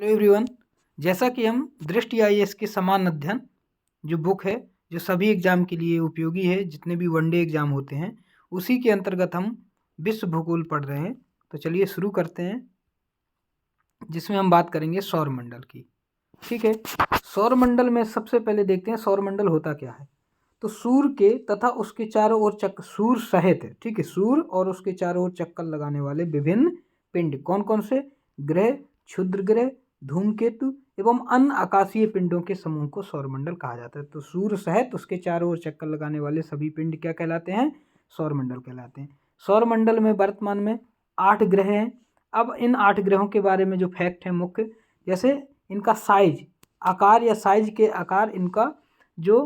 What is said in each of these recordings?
Hello everyone, जैसा कि हम दृष्टि आईएएस के समान अध्ययन जो बुक है जो सभी एग्जाम के लिए उपयोगी है, जितने भी वनडे एग्जाम होते हैं उसी के अंतर्गत हम विश्व भूगोल पढ़ रहे हैं। तो चलिए शुरू करते हैं, जिसमें हम बात करेंगे सौरमंडल की। ठीक है, सौरमंडल में सबसे पहले देखते हैं सौरमंडल होता क्या है। तो सूर्य के तथा उसके चारों ओर चक्कर, सूर्य सहित है, ठीक है, सूर्य और उसके चारों ओर चक्कर लगाने वाले विभिन्न पिंड कौन कौन से? ग्रह, क्षुद्र ग्रह, धूमकेतु एवं अन्य आकाशीय पिंडों के समूह को सौरमंडल कहा जाता है। तो सूर्य सहित उसके चारों ओर चक्कर लगाने वाले सभी पिंड क्या कहलाते हैं? सौरमंडल कहलाते हैं। सौरमंडल में वर्तमान में 8 ग्रह हैं। अब इन 8 ग्रहों के बारे में जो फैक्ट है मुख्य, जैसे इनका साइज, आकार या साइज के आकार, इनका जो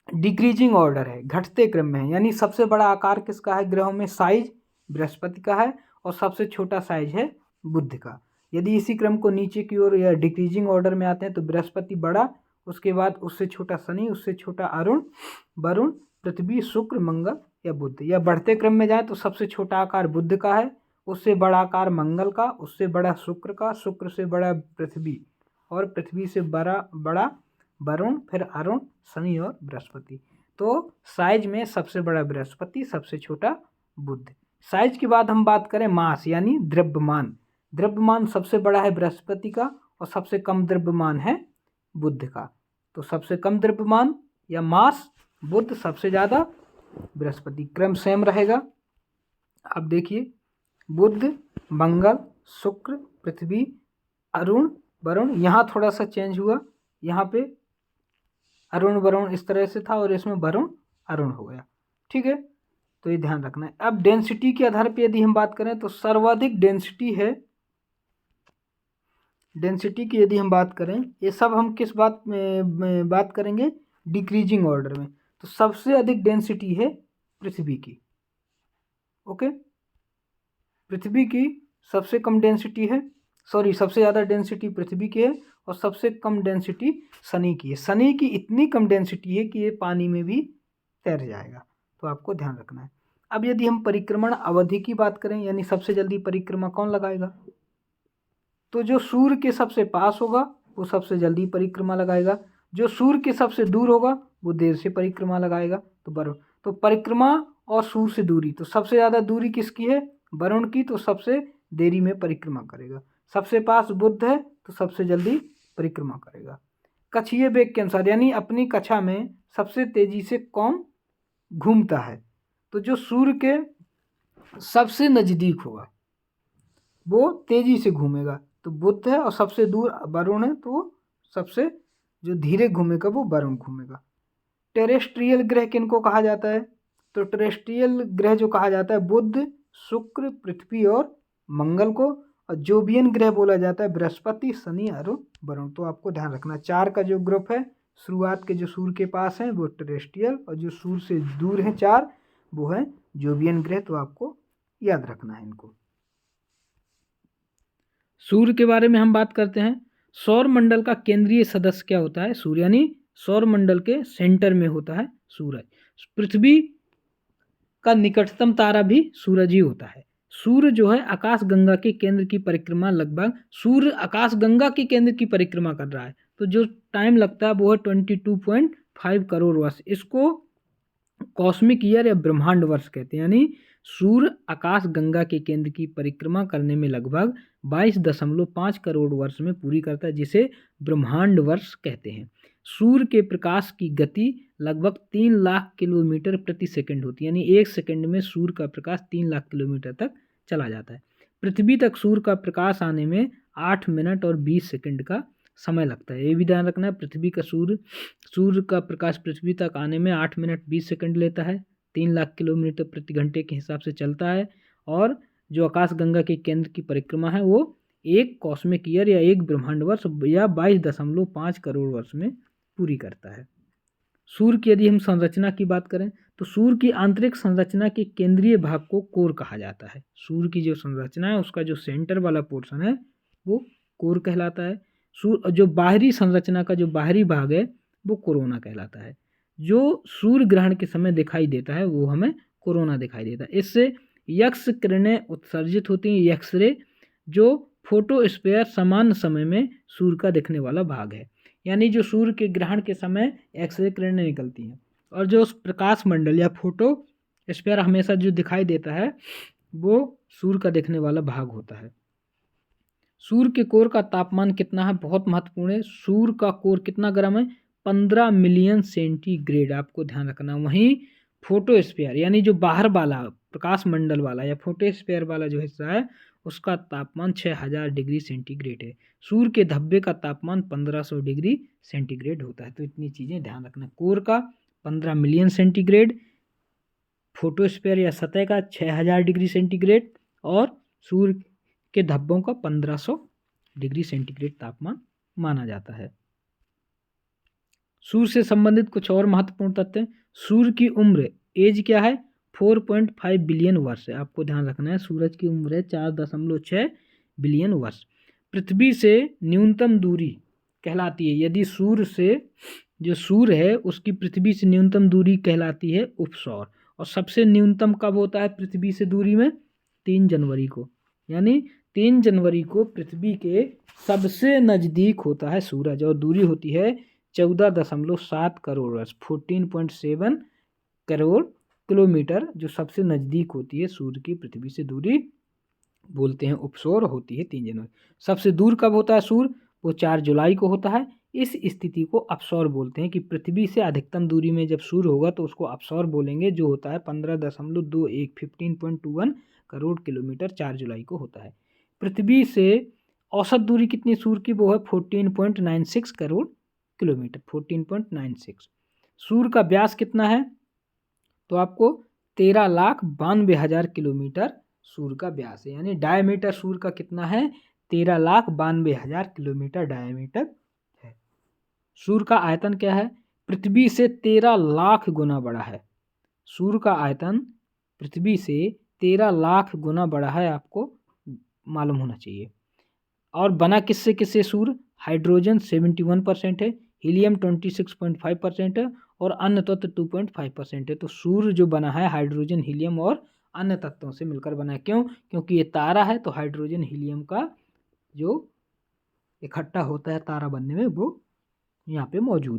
डिक्रीजिंग ऑर्डर है, घटते क्रम में है। यानी सबसे बड़ा आकार किसका है ग्रहों में? साइज बृहस्पति का है और सबसे छोटा साइज है बुध का। यदि इसी क्रम को नीचे की ओर या डिक्रीजिंग ऑर्डर में आते हैं तो बृहस्पति बड़ा, उसके बाद उससे छोटा शनि, उससे छोटा अरुण, वरुण, पृथ्वी, शुक्र, मंगल या बुध। या बढ़ते क्रम में जाए तो सबसे छोटा आकार बुध का है, उससे बड़ा आकार मंगल का, उससे बड़ा शुक्र का, शुक्र से बड़ा पृथ्वी और पृथ्वी से बड़ा वरुण, फिर अरुण, शनि और बृहस्पति। तो साइज में सबसे बड़ा बृहस्पति, सबसे छोटा बुध। साइज के बाद हम बात करें मास यानी द्रव्यमान। द्रव्यमान सबसे बड़ा है बृहस्पति का और सबसे कम द्रव्यमान है बुध का। तो सबसे कम द्रव्यमान या मास बुध, सबसे ज़्यादा बृहस्पति। क्रम सेम रहेगा। अब देखिए, बुध, मंगल, शुक्र, पृथ्वी, अरुण, वरुण। यहाँ थोड़ा सा चेंज हुआ, यहाँ पे अरुण वरुण इस तरह से था और इसमें वरुण अरुण हो गया। ठीक है, तो ये ध्यान रखना है। अब डेंसिटी के आधार पे यदि हम बात करें तो सर्वाधिक डेंसिटी है, डेंसिटी की यदि हम बात करें, ये सब हम किस बात में बात करेंगे? डिक्रीजिंग ऑर्डर में। तो सबसे अधिक डेंसिटी है पृथ्वी की। ओके, पृथ्वी की सबसे कम डेंसिटी है, सबसे ज़्यादा डेंसिटी पृथ्वी की है और सबसे कम डेंसिटी शनि की है। शनि की इतनी कम डेंसिटी है कि ये पानी में भी तैर जाएगा, तो आपको ध्यान रखना है। अब यदि हम परिक्रमण अवधि की बात करें, यानी सबसे जल्दी परिक्रमा कौन लगाएगा, तो जो सूर्य के सबसे पास होगा वो सबसे जल्दी परिक्रमा लगाएगा, जो सूर्य के सबसे दूर होगा वो देर से परिक्रमा लगाएगा। तो वरुण, तो परिक्रमा और सूर्य से दूरी, तो सबसे ज़्यादा दूरी किसकी है? वरुण की, तो सबसे देरी में परिक्रमा करेगा। सबसे पास बुध है तो सबसे जल्दी परिक्रमा करेगा। कक्षीय वेग के अनुसार, यानी अपनी कक्षा में सबसे तेजी से कौन घूमता है, तो जो सूर्य के सबसे नज़दीक होगा वो तेजी से घूमेगा, तो बुध है। और सबसे दूर वरुण है, तो सबसे जो धीरे घूमेगा वो वरुण घूमेगा। टेरेस्ट्रियल ग्रह किनको कहा जाता है? तो टेरेस्ट्रियल ग्रह जो कहा जाता है बुध, शुक्र, पृथ्वी और मंगल को। और जोवियन ग्रह बोला जाता है बृहस्पति, शनि, अरुण, वरुण। तो आपको ध्यान रखना, 4 का जो ग्रुप है, शुरुआत के जो सूर्य के पास हैं वो टेरेस्ट्रियल, और जो सूर्य से दूर हैं 4 वो हैं जोवियन ग्रह। तो आपको याद रखना है इनको। सूर्य के बारे में हम बात करते हैं। सौर मंडल का केंद्रीय सदस्य क्या होता है? सूर्य, यानी सौर मंडल के सेंटर में होता है सूरज। पृथ्वी का निकटतम तारा भी सूरज ही होता है। सूर्य जो है आकाश गंगा के केंद्र की परिक्रमा, लगभग सूर्य आकाश गंगा के केंद्र की परिक्रमा कर रहा है, तो जो टाइम लगता है वो है 22.5 करोड़ वर्ष। इसको कॉस्मिक ईयर या ब्रह्मांड वर्ष कहते हैं। यानी सूर्य आकाश गंगा के केंद्र की परिक्रमा करने में लगभग 22.5 करोड़ वर्ष में पूरी करता है, जिसे ब्रह्मांड वर्ष कहते हैं। सूर्य के प्रकाश की गति लगभग 3 लाख किलोमीटर प्रति सेकंड होती है, यानी 1 सेकंड में सूर्य का प्रकाश 3 लाख किलोमीटर तक चला जाता है। पृथ्वी तक सूर्य का प्रकाश आने में 8 मिनट और 20 सेकंड का समय लगता है। ये भी ध्यान रखना है, पृथ्वी का सूर्य का प्रकाश पृथ्वी तक आने में 8 मिनट 20 सेकंड लेता है, 3 लाख किलोमीटर प्रति घंटे के हिसाब से चलता है। और जो आकाश गंगा के केंद्र की परिक्रमा है वो 1 कॉस्मिक ईयर या 1 ब्रह्मांड वर्ष या 22.5 करोड़ वर्ष में पूरी करता है। सूर्य की यदि हम संरचना की बात करें तो सूर्य की आंतरिक संरचना के केंद्रीय भाग को कोर कहा जाता है। सूर्य की जो संरचना है उसका जो सेंटर वाला पोर्शन है वो कोर कहलाता है। सूर्य जो बाहरी संरचना का जो बाहरी भाग है वो कोरोना कहलाता है। जो सूर्य ग्रहण के समय दिखाई देता है वो हमें कोरोना दिखाई देता है। इससे यक्स किरणें उत्सर्जित होती हैं, एक्स रे, जो फोटोस्फीयर सामान्य समय में सूर्य का दिखने वाला भाग है। यानी जो सूर्य के ग्रहण के समय एक्सरे किरणें निकलती हैं और जो उस प्रकाश मंडल या फोटोस्फीयर हमेशा जो दिखाई देता है वो सूर्य का दिखने वाला भाग होता है। सूर्य के कोर का तापमान कितना है, बहुत महत्वपूर्ण है। सूर्य का कोर कितना गर्म है, 15 मिलियन सेंटीग्रेड, आपको ध्यान रखना। वहीं फोटोस्फीयर यानी जो बाहर वाला प्रकाश मंडल वाला या फोटोस्फीयर वाला जो हिस्सा है उसका तापमान 6000 डिग्री सेंटीग्रेड है। सूर्य के धब्बे का तापमान 1500 डिग्री सेंटीग्रेड होता है। तो इतनी चीज़ें ध्यान रखना। कोर का 15 मिलियन सेंटीग्रेड, फोटोस्फीयर या सतह का 6000 डिग्री सेंटीग्रेड और सूर्य के धब्बों का 1500 डिग्री सेंटीग्रेड तापमान माना जाता है। सूर्य से संबंधित कुछ और महत्वपूर्ण तथ्य। सूर्य की उम्र एज क्या है, 4.5 बिलियन वर्ष है। आपको ध्यान रखना है सूरज की उम्र है 4.6 बिलियन वर्ष। पृथ्वी से न्यूनतम दूरी कहलाती है, यदि सूर्य से जो सूर्य है उसकी पृथ्वी से न्यूनतम दूरी कहलाती है उपसौर। और सबसे न्यूनतम कब होता है पृथ्वी से दूरी में, 3 जनवरी को। यानी 3 जनवरी को पृथ्वी के सबसे नज़दीक होता है सूरज और दूरी होती है 14.7 करोड़ वर्ष, 14.7 करोड़ किलोमीटर, जो सबसे नज़दीक होती है सूर्य की पृथ्वी से दूरी बोलते हैं उपसौर, होती है 3 जनवरी। सबसे दूर कब होता है सूर्य, वो 4 जुलाई को होता है। इस स्थिति को अपसौर बोलते हैं कि पृथ्वी से अधिकतम दूरी में जब सूर्य होगा तो उसको अपसौर बोलेंगे, जो होता है 15.21 15.21 करोड़ किलोमीटर 4 जुलाई को होता है। पृथ्वी से औसत दूरी कितनी सूर्य की, वो है 14.96 करोड़ किलोमीटर, 14.96। सूर्य का व्यास कितना है, तो आपको 13,92,000 किलोमीटर सूर्य का व्यास है। यानी डायमीटर सूर्य का कितना है, 13,92,000 किलोमीटर डायमीटर है। सूर्य का आयतन क्या है, पृथ्वी से 13 लाख गुना बड़ा है। सूर्य का आयतन पृथ्वी से 13 लाख गुना बड़ा है, आपको मालूम होना चाहिए। और बना किससे किससे सूर्य, हाइड्रोजन 71% है, हीलियम 26.5% है और अन्य तत्व 2.5% है। तो सूर्य जो बना है हाइड्रोजन, हीलियम और अन्य तत्वों से मिलकर बना है। क्यों, क्योंकि ये तारा है तो हाइड्रोजन हीलियम का जो इकट्ठा होता है तारा बनने में वो यहाँ पे मौजूद है।